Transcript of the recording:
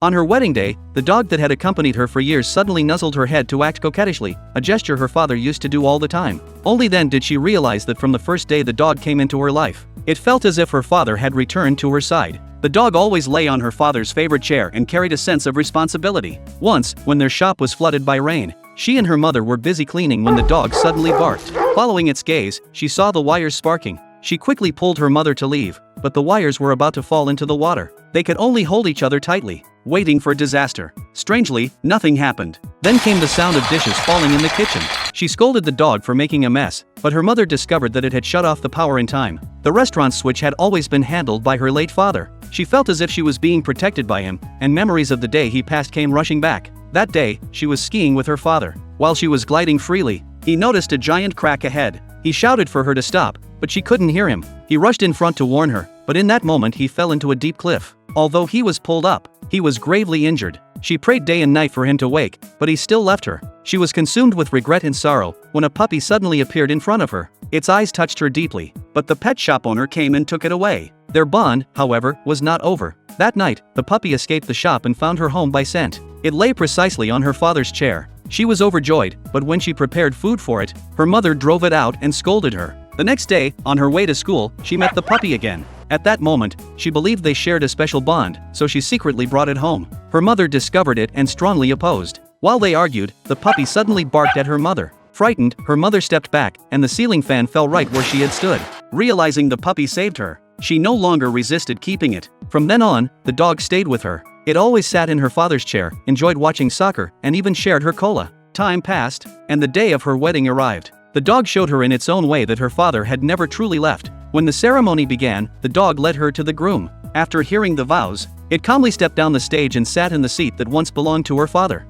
On her wedding day, the dog that had accompanied her for years suddenly nuzzled her head to act coquettishly, a gesture her father used to do all the time. Only then did she realize that from the first day the dog came into her life, it felt as if her father had returned to her side. The dog always lay on her father's favorite chair and carried a sense of responsibility. Once, when their shop was flooded by rain, she and her mother were busy cleaning when the dog suddenly barked. Following its gaze, she saw the wires sparking. She quickly pulled her mother to leave, but the wires were about to fall into the water. They could only hold each other tightly, waiting for disaster. Strangely, nothing happened. Then came the sound of dishes falling in the kitchen. She scolded the dog for making a mess, but her mother discovered that it had shut off the power in time. The restaurant switch had always been handled by her late father. She felt as if she was being protected by him, and memories of the day he passed came rushing back. That day, she was skiing with her father. While she was gliding freely, he noticed a giant crack ahead. He shouted for her to stop, but she couldn't hear him. He rushed in front to warn her, but in that moment he fell into a deep cliff. Although he was pulled up, he was gravely injured. She prayed day and night for him to wake, but he still left her. She was consumed with regret and sorrow when a puppy suddenly appeared in front of her. Its eyes touched her deeply, but the pet shop owner came and took it away. Their bond, however, was not over. That night, the puppy escaped the shop and found her home by scent. It lay precisely on her father's chair. She was overjoyed, but when she prepared food for it, her mother drove it out and scolded her. The next day, on her way to school, she met the puppy again. At that moment, she believed they shared a special bond, so she secretly brought it home. Her mother discovered it and strongly opposed. While they argued, the puppy suddenly barked at her mother. Frightened, her mother stepped back, and the ceiling fan fell right where she had stood. Realizing the puppy saved her, she no longer resisted keeping it. From then on, the dog stayed with her. It always sat in her father's chair, enjoyed watching soccer, and even shared her cola. Time passed, and the day of her wedding arrived. The dog showed her in its own way that her father had never truly left. When the ceremony began, the dog led her to the groom. After hearing the vows, it calmly stepped down the stage and sat in the seat that once belonged to her father.